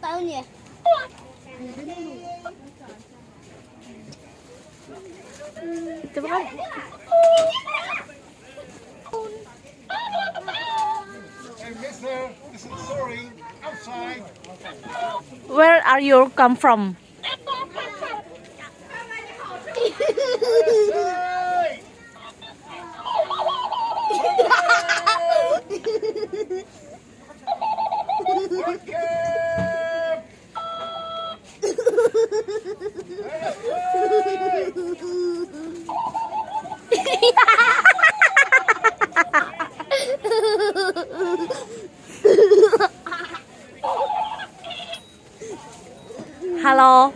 tahun ya? Itu kan. Hey, mister, this is sorry, outside. Where are you come from? Hey! Hello.